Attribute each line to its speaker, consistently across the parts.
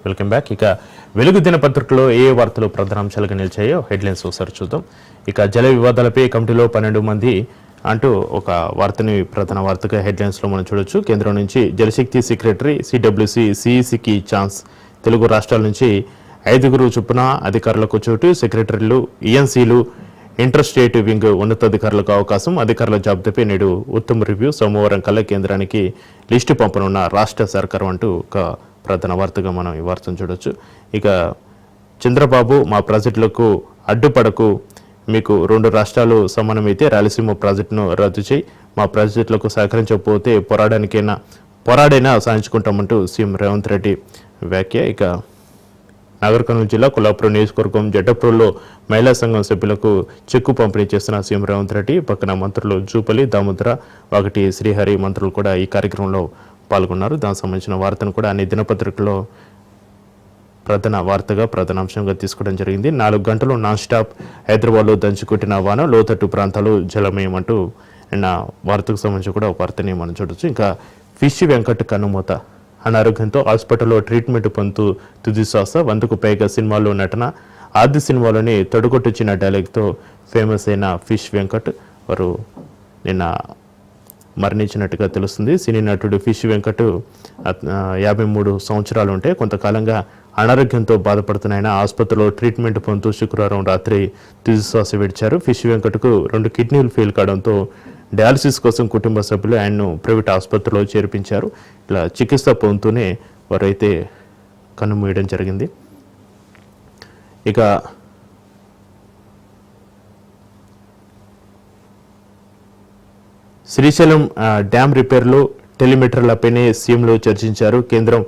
Speaker 1: Welcome back. ఇక వెలుగు దినపత్రికలో ఏ వార్తలు ప్రధానాంశాలుగా నిలిచాయో హెడ్లైన్స్ ఒకసారి చూద్దాం. ఇక జల వివాదాలపై కమిటీలో 12 మంది అంటూ ఒక వార్తని ప్రధాన వార్తగా హెడ్లైన్స్లో మనం చూడొచ్చు. కేంద్రం నుంచి జలశక్తి సెక్రటరీ, సిడబ్ల్యూసి, సిఈసికి ఛాన్స్. తెలుగు రాష్ట్రాల నుంచి 5 చొప్పున అధికారులకు చోటు. సెక్రటరీలు, ఈఎన్సీలు, ఇంటర్ స్టేట్ వింగ్ ఉన్నతాధికారులకు అవకాశం. అధికారుల జాబితాపై నేడు ఉత్తమ రివ్యూ. సోమవారం కల్లా కేంద్రానికి లిస్టు పంపనున్న రాష్ట్ర సర్కారం అంటూ ఒక ప్రధాన వార్తగా మనం ఈ వార్తను చూడొచ్చు. ఇక చంద్రబాబు, మా ప్రాజెక్టులకు అడ్డుపడకు, మీకు 2 రాష్ట్రాలు సమానమైతే రాయలసీమ ప్రాజెక్టును రద్దు చేయి, మా ప్రాజెక్టులకు సహకరించకపోతే పోరాడైనా సాధించుకుంటామంటూ సీఎం రేవంత్ రెడ్డి వ్యాఖ్య. ఇక నాగర్ కర్నూలు జిల్లా కొల్లాపురం నియోజకవర్గం జడ్డపూర్లో మహిళా సంఘం సభ్యులకు చెక్కు పంపిణీ చేస్తున్న సీఎం రేవంత్ రెడ్డి. పక్కన మంత్రులు జూపల్లి, దామోదర, వాకటి శ్రీహరి మంత్రులు కూడా ఈ కార్యక్రమంలో పాల్గొన్నారు. దానికి సంబంధించిన వార్తను కూడా అన్ని దినపత్రికల్లో ప్రధాన వార్తగా ప్రధానాంశంగా తీసుకోవడం జరిగింది. 4 గంటలు నాన్ స్టాప్ హైదరాబాద్లో దంచుకొట్టిన వాన, లోతట్టు ప్రాంతాలు జలమయం అంటూ నిన్న వార్తకు సంబంధించి కూడా ఒక వార్తని మనం చూడొచ్చు. ఇంకా ఫిష్ వెంకట్ కన్నుమూత, అనారోగ్యంతో హాస్పిటల్లో ట్రీట్మెంట్ పొందుతూ తుది శ్వాస. 100కు పైగా సినిమాల్లో నటన. ఆది సినిమాలోని తొడగొట్టొచ్చిన డైలాగ్తో ఫేమస్ అయిన ఫిష్ వెంకట్ వారు నిన్న మరణించినట్టుగా తెలుస్తుంది. సినీ నటుడు ఫిష్ వెంకట్ 53 సంవత్సరాలు ఉంటే కొంతకాలంగా అనారోగ్యంతో బాధపడుతున్న ఆయన ఆసుపత్రిలో ట్రీట్మెంట్ పొందుతూ శుక్రవారం రాత్రి తుదిశ్వాస విడిచారు. ఫిష్ వెంకట్కు 2 కిడ్నీలు ఫెయిల్ కావడంతో డయాలసిస్ కోసం కుటుంబ సభ్యులు ఆయన్ను ప్రైవేట్ ఆసుపత్రిలో చేర్పించారు. ఇలా చికిత్స పొందుతూనే వారైతే కన్నుమూయడం జరిగింది. ఇక శ్రీశైలం డ్యామ్ రిపేర్లు, టెలిమీటర్లపైనే సీఎంలు చర్చించారు. కేంద్రం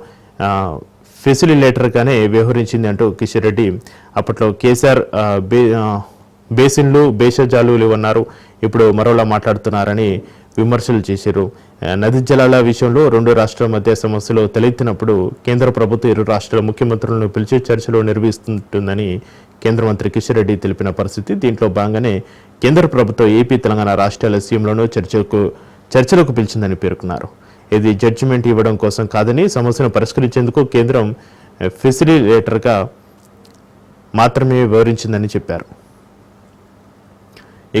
Speaker 1: ఫెసిలిటేటర్గానే వ్యవహరించింది అంటూ కిషన్ రెడ్డి అప్పట్లో కేసీఆర్ బేసిన్లు భేషజాలు లేవన్నారు, ఇప్పుడు మరోలా మాట్లాడుతున్నారని విమర్శలు చేశారు. నదీ జలాల విషయంలో 2 రాష్ట్రాల మధ్య సమస్యలు తలెత్తినప్పుడు కేంద్ర ప్రభుత్వం 2 రాష్ట్రాల ముఖ్యమంత్రులను పిలిచి చర్చలు నిర్వహిస్తుందని కేంద్ర మంత్రి కిషన్ రెడ్డి తెలిపిన పరిస్థితి. దీంట్లో భాగంగానే కేంద్ర ప్రభుత్వం ఏపీ, తెలంగాణ రాష్ట్రాల సీఎంలను చర్చలకు పిలిచిందని పేర్కొన్నారు. ఇది జడ్జిమెంట్ ఇవ్వడం కోసం కాదని, సమస్యను పరిష్కరించేందుకు కేంద్రం ఫెసిలిటేటర్గా మాత్రమే వివరించిందని చెప్పారు.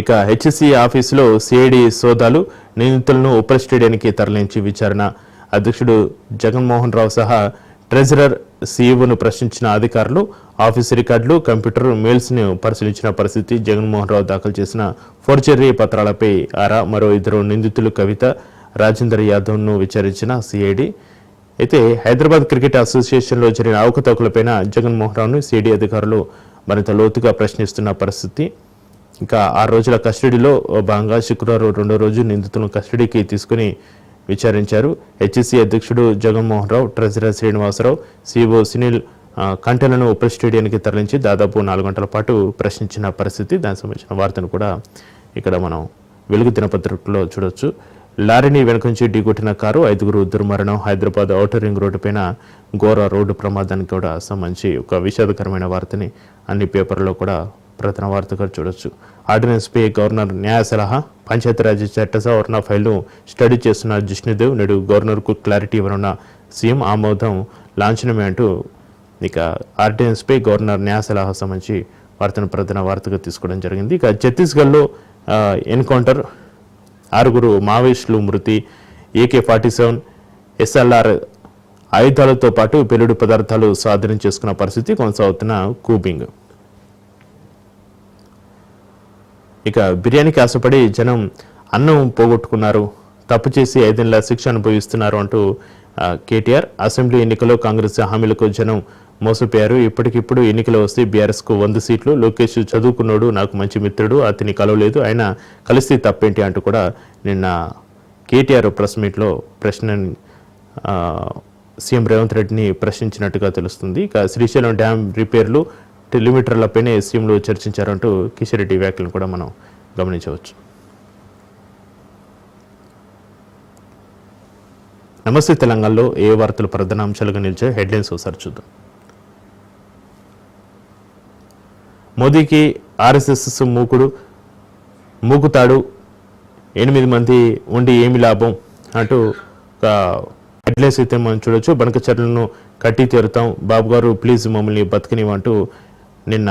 Speaker 1: ఇక హెచ్సి ఆఫీసులో సిఐడి సోదాలు, నిందితులను ఉప స్టేడియానికి తరలించి విచారణ. అధ్యక్షుడు జగన్మోహన్ రావు సహా ట్రెజరర్, సీఈఓను ప్రశ్నించిన అధికారులు ఆఫీసు రికార్డులు, కంప్యూటర్, మెయిల్స్ను పరిశీలించిన పరిస్థితి. జగన్మోహన్ రావు దాఖలు చేసిన ఫోర్జరీ పత్రాలపై ఆరా. మరో 2 నిందితులు కవిత, రాజేందర్ యాదవ్ను విచారించిన సిఐడి. అయితే హైదరాబాద్ క్రికెట్ అసోసియేషన్లో జరిగిన అవకతవకలపై జగన్మోహన్ రావును సిఐడి అధికారులు మరింత లోతుగా ప్రశ్నిస్తున్న పరిస్థితి. ఇంకా 6 రోజుల కస్టడీలో భాగంగా శుక్రవారం 2వ రోజు నిందితులను కస్టడీకి తీసుకుని విచారించారు. హెచ్సి అధ్యక్షుడు జగన్మోహన్ రావు, ట్రెజరర్ శ్రీనివాసరావు, సిఇఓ సునీల్ కంటెలను ఉప స్టేడియానికి తరలించి దాదాపు 4 గంటల పాటు ప్రశ్నించిన పరిస్థితి. దానికి సంబంధించిన వార్తను కూడా ఇక్కడ మనం వెలుగు దినపత్రికలో చూడొచ్చు. లారీని వెనుక నుంచి ఢీకొట్టిన కారు, 5 దుర్మరణం. హైదరాబాద్ ఔటర్ రింగ్ రోడ్డు పైన ఘోర రోడ్డు ప్రమాదానికి కూడా సంబంధించి ఒక విషాదకరమైన వార్తని అన్ని పేపర్లో కూడా ప్రధాన వార్తగా చూడొచ్చు. ఆర్డినెన్స్పై గవర్నర్ న్యాయ సలహా. పంచాయతీరాజ్ చట్ట సవరణ ఫైల్ను స్టడీ చేస్తున్న జిష్ణుదేవ్. నేడు గవర్నర్కు క్లారిటీ ఇవ్వనున్న సీఎం. ఆమోదం లాంఛనమే అంటూ ఇక ఆర్డినెన్స్పై గవర్నర్ న్యాయ సలహా సంబంధించి వార్తను ప్రధాన వార్తగా తీసుకోవడం జరిగింది. ఇక ఛత్తీస్గఢ్లో ఎన్కౌంటర్, 6 మావోయిస్టులు మృతి. AK-47 SLR ఆయుధాలతో పాటు పేలుడు పదార్థాలు స్వాధీనం చేసుకున్న పరిస్థితి. కొనసాగుతున్న కూబింగ్. ఇక బిర్యానీకి ఆశపడి జనం అన్నం పోగొట్టుకున్నారు, తప్పు చేసి 5 ఏళ్ల శిక్ష అనుభవిస్తున్నారు అంటూ కేటీఆర్. అసెంబ్లీ ఎన్నికల్లో కాంగ్రెస్ హామీలకు జనం మోసపోయారు, ఇప్పటికిప్పుడు ఎన్నికలు వస్తే బీఆర్ఎస్కు 100 సీట్లు. లోకేష్ చదువుకున్నాడు, నాకు మంచి మిత్రుడు, అతన్ని కలవలేదు, ఆయన కలిస్తే తప్పేంటి అంటూ కూడా నిన్న కేటీఆర్ ప్రెస్ మీట్లో సీఎం రేవంత్ రెడ్డిని ప్రశ్నించినట్టుగా తెలుస్తుంది. ఇక శ్రీశైలం డ్యామ్ రిపేర్లు, టెలిమీటర్లపైనే సీఎంలు చర్చించారంటూ కిషన్ రెడ్డి వ్యాఖ్యలను కూడా మనం గమనించవచ్చు. నమస్తే తెలంగాణలో ఏ వార్తలు ప్రధానాంశాలుగా నిలిచాయో హెడ్లైన్స్ ఒకసారి చూద్దాం. మోదీకి ఆర్ఎస్ఎస్ మూకుతాడు, 8 మంది ఉండి ఏమి లాభం అంటూ ఒక హెడ్లైన్స్ అయితే మనం చూడొచ్చు. బనకచర్లను కట్టి తీరుతాం, బాబు గారు ప్లీజ్ మమ్మల్ని బతికినివ్వంటూ నిన్న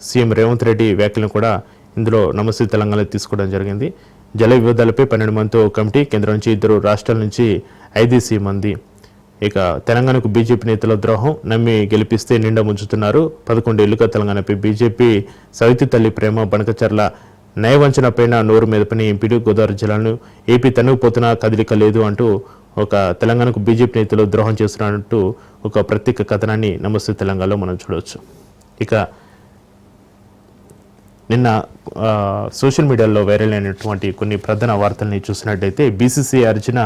Speaker 1: సీఎం రేవంత్ రెడ్డి వ్యాఖ్యలను కూడా ఇందులో నమస్తే తెలంగాణ తీసుకోవడం జరిగింది. జల వివాదాలపై 12 మందితో కమిటీ, కేంద్రం నుంచి 2 రాష్ట్రాల నుంచి 5 మంది. ఇక తెలంగాణకు బీజేపీ నేతల ద్రోహం, నమ్మి గెలిపిస్తే నిండా ముంచుతున్నారు. 11 ఏళ్లుగా తెలంగాణపై బీజేపీ సవితి తల్లి ప్రేమ, బనకచర్ల నయవంచన పైన నోరు మెదపని ఎంపీలు, గోదావరి జిల్లాను ఏపీ తనుగుపోతున్న కదలిక లేదు అంటూ ఒక తెలంగాణకు బీజేపీ నేతలు ద్రోహం చేస్తున్నట్టు ఒక ప్రత్యేక కథనాన్ని నమస్తే తెలంగాణలో మనం చూడవచ్చు. ఇక నిన్న సోషల్ మీడియాలో వైరల్ అయినటువంటి కొన్ని ప్రధాన వార్తల్ని చూసినట్టయితే బీసీసీ అర్జున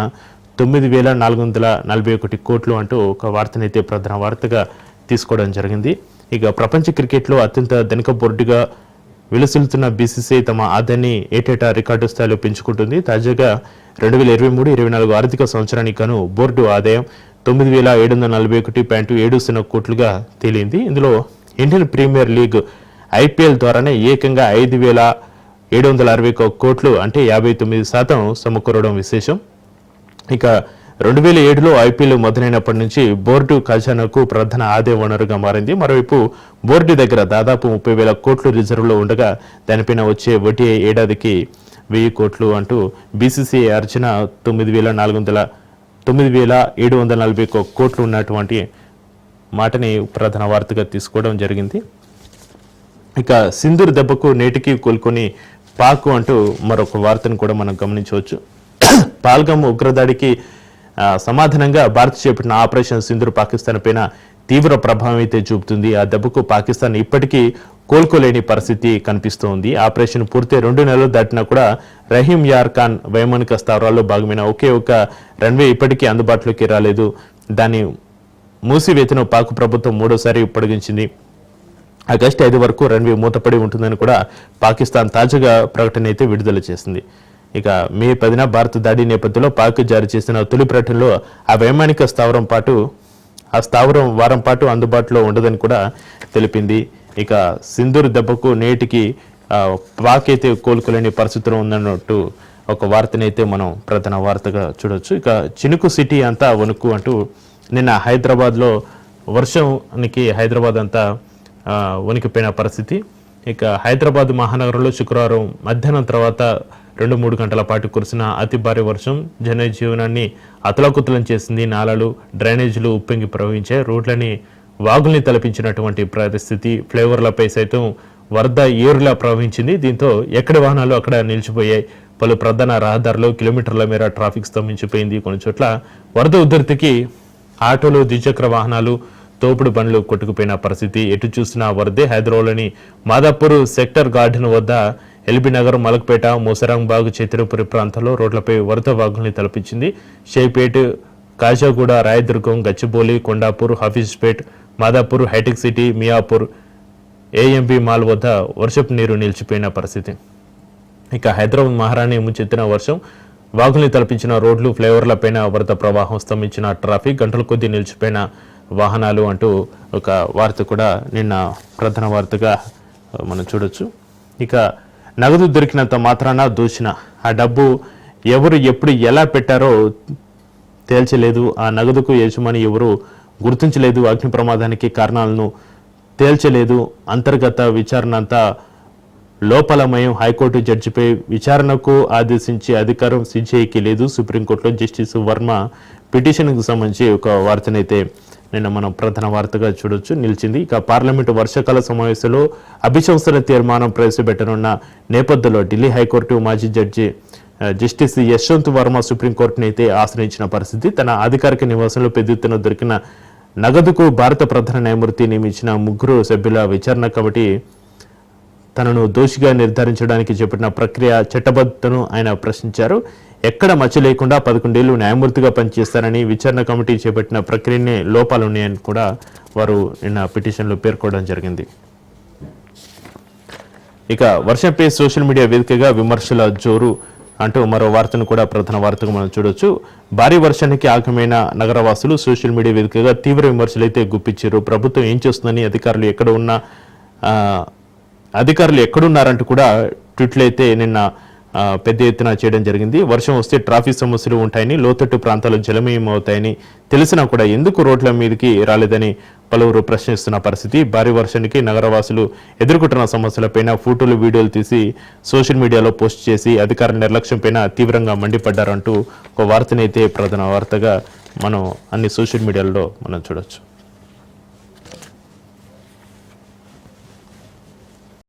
Speaker 1: 9,441 కోట్లు అంటూ ఒక వార్తనైతే ప్రధాన వార్తగా తీసుకోవడం జరిగింది. ఇక ప్రపంచ క్రికెట్లో అత్యంత ధనిక బోర్డుగా విలసిల్లుతున్న బీసీసీ తమ ఆదాయాన్ని ఏటేటా రికార్డు స్థాయిలో పెంచుకుంటుంది. తాజాగా 2023-24 ఆర్థిక సంవత్సరానికి గాను బోర్డు ఆదాయం 9,741.70 కోట్లుగా తేలింది. ఇందులో ఇండియన్ ప్రీమియర్ లీగ్ ఐపీఎల్ ద్వారానే ఏకంగా 5,761 కోట్లు అంటే 59% సమకూరడం విశేషం. ఇక 2007లో ఐపీఎల్ మొదలైనప్పటి నుంచి బోర్డు ఖజానాకు ప్రధాన ఆదాయ వనరుగా మారింది. మరోవైపు బోర్డు దగ్గర దాదాపు 30,000 కోట్లు రిజర్వులో ఉండగా దానిపైన వచ్చే వడ్డీ ఏడాదికి 1,000 కోట్లు అంటూ బీసీసీ అర్జున 9,741 కోట్లు ఉన్నటువంటి మాటని ప్రధాన వార్తగా తీసుకోవడం జరిగింది. ఇక సింధూర్ దెబ్బకు నేటికి కోలుకొని పాక్ అంటూ మరొక వార్తను కూడా మనం గమనించవచ్చు. పాల్గమ్ ఉగ్రదాడికి సమాధానంగా భారత్ చేపట్టిన ఆపరేషన్ సింధూర్ పాకిస్తాన్ పైన తీవ్ర ప్రభావం అయితే చూపుతుంది. ఆ దెబ్బకు పాకిస్తాన్ ఇప్పటికీ కోలుకోలేని పరిస్థితి కనిపిస్తోంది. ఆపరేషన్ పూర్తి 2 నెలలు దాటినా కూడా రహీం యార్ ఖాన్ వైమానిక స్థావరాల్లో భాగమైన ఒకే ఒక రన్వే ఇప్పటికీ అందుబాటులోకి రాలేదు. దాన్ని మూసివేతను పాక్ ప్రభుత్వం 3వసారి పొడిగించింది. ఆగస్టు 5 వరకు రన్వే మూతపడి ఉంటుందని కూడా పాకిస్తాన్ తాజాగా ప్రకటన అయితే విడుదల చేసింది. ఇక మే 10న భారత దాడి నేపథ్యంలో పాక్ జారీ చేసిన తొలి ప్రకటనలో ఆ వైమానిక స్థావరం వారం పాటు అందుబాటులో ఉండదని కూడా తెలిపింది. ఇక సింధూర్ దెబ్బకు నేటికి పాక్ అయితే కోలుకోలేని పరిస్థితిలో ఉందన్నట్టు ఒక వార్తనైతే మనం ప్రధాన వార్తగా చూడొచ్చు. ఇక చినుకు సిటీ అంతా వణుకు అంటూ నిన్న హైదరాబాద్లో వర్షానికి హైదరాబాద్ అంతా వణికిపోయిన పరిస్థితి. ఇక హైదరాబాద్ మహానగరంలో శుక్రవారం మధ్యాహ్నం తర్వాత 2-3 గంటల పాటు కురిసిన అతి భారీ వర్షం జనజీవనాన్ని అతలాకుతలం చేసింది. నాలాలు, డ్రైనేజీలు ఉప్పొంగి ప్రవహించాయి. రోడ్లని వాగుల్ని తలపించినటువంటి పరిస్థితి. ఫ్లైఓవర్లపై సైతం వరద ఏరులా ప్రవహించింది. దీంతో ఎక్కడి వాహనాలు అక్కడ నిలిచిపోయాయి. పలు ప్రధాన రహదారులు కిలోమీటర్ల మేర ట్రాఫిక్ స్తంభించిపోయింది. కొన్ని చోట్ల వరద ఉధృతికి ఆటోలు, ద్విచక్ర వాహనాలు, తోపుడు బండ్లు కొట్టుకుపోయిన పరిస్థితి. ఎటు చూసినా వరదే. హైదరాబాద్లోని మాదాపూర్ సెక్టర్ గార్డెన్ వద్ద ఎల్బీ నగర్, మలక్పేట, మోసరాంబాగ్, చైత్రపురి ప్రాంతాల్లో రోడ్లపై వరద వాగుల్ని తలపించింది. Shaikpet, Khajaguda, Rayadurgam, Gachibowli, Kondapur, Hafeezpet, Madhapur, hitech city, Miyapur, AMB mall వద్ద వర్షపు నీరు నిలిచిపోయిన పరిస్థితి. ఇక హైదరాబాద్ మహారాణి ముంచెత్తిన వర్షం వాగుల్ని తలపించిన రోడ్లు, ఫ్లైఓవర్లపైన వరద ప్రవాహం, స్తంభించిన ట్రాఫిక్, గంటల కొద్దీ నిలిచిపోయిన వాహనాలు అంటూ ఒక వార్త కూడా నిన్న ప్రధాన వార్తగా మనం చూడొచ్చు. ఇక నగదు దొరికినంత మాత్రాన దోచిన ఆ డబ్బు ఎవరు ఎప్పుడు ఎలా పెట్టారో తేల్చలేదు. ఆ నగదుకు యజమాని ఎవరు గుర్తించలేదు. అగ్ని ప్రమాదానికి కారణాలను తేల్చలేదు. అంతర్గత విచారణ అంతా లోపలమయం. హైకోర్టు జడ్జిపై విచారణకు ఆదేశించే అధికారం సిజేఐకి లేదు. సుప్రీంకోర్టులో జస్టిస్ వర్మ పిటిషన్కు సంబంధించి ఒక వార్తనైతే నిన్న మనం ప్రధాన వార్తగా చూడొచ్చు నిలిచింది. ఇక పార్లమెంటు వర్షాకాల సమావేశంలో అభిశంసన తీర్మానం ప్రవేశపెట్టనున్న నేపథ్యంలో ఢిల్లీ హైకోర్టు మాజీ జడ్జి జస్టిస్ యశ్వంత్ వర్మ సుప్రీంకోర్టును అయితే ఆశ్రయించిన పరిస్థితి. తన అధికారిక నివాసంలో పెద్ద ఎత్తున దొరికిన నగదుకు భారత ప్రధాన న్యాయమూర్తి నియమించిన 3 సభ్యుల విచారణ కమిటీ తనను దోషిగా నిర్ధారించడానికి చేపట్టిన ప్రక్రియ చట్టబద్ధతను ఆయన ప్రశ్నించారు. ఎక్కడ మచ్చ లేకుండా 11 ఏళ్లు న్యాయమూర్తిగా పనిచేస్తారని విచారణ కమిటీ చేపట్టిన ప్రక్రియనే లోపాలున్నాయని కూడా వారు నిన్న పిటిషన్లో పేర్కోవడం జరిగింది. ఇక వర్షంపై సోషల్ మీడియా వేదికగా విమర్శల జోరు అంటూ మరో వార్తను కూడా ప్రధాన వార్తగా మనం చూడొచ్చు. భారీ వర్షానికి ఆగమైన నగరవాసులు సోషల్ మీడియా వేదికగా తీవ్ర విమర్శలు అయితే గుప్పించారు. ప్రభుత్వం ఏం చేస్తుందని, అధికారులు ఎక్కడున్నారంటూ కూడా ట్వీట్లు అయితే నిన్న పెద్ద ఎత్తున చేయడం జరిగింది. వర్షం వస్తే ట్రాఫిక్ సమస్యలు ఉంటాయని, లోతట్టు ప్రాంతాలు జలమయం అవుతాయని తెలిసినా కూడా ఎందుకు రోడ్ల మీదకి రాలేదని పలువురు ప్రశ్నిస్తున్న పరిస్థితి. భారీ వర్షానికి నగరవాసులు ఎదుర్కొంటున్న సమస్యలపైన ఫోటోలు, వీడియోలు తీసి సోషల్ మీడియాలో పోస్ట్ చేసి అధికార నిర్లక్ష్యంపైన తీవ్రంగా మండిపడ్డారంటూ ఒక వార్తనైతే ప్రధాన వార్తగా మనం అన్ని సోషల్ మీడియాలో మనం చూడొచ్చు.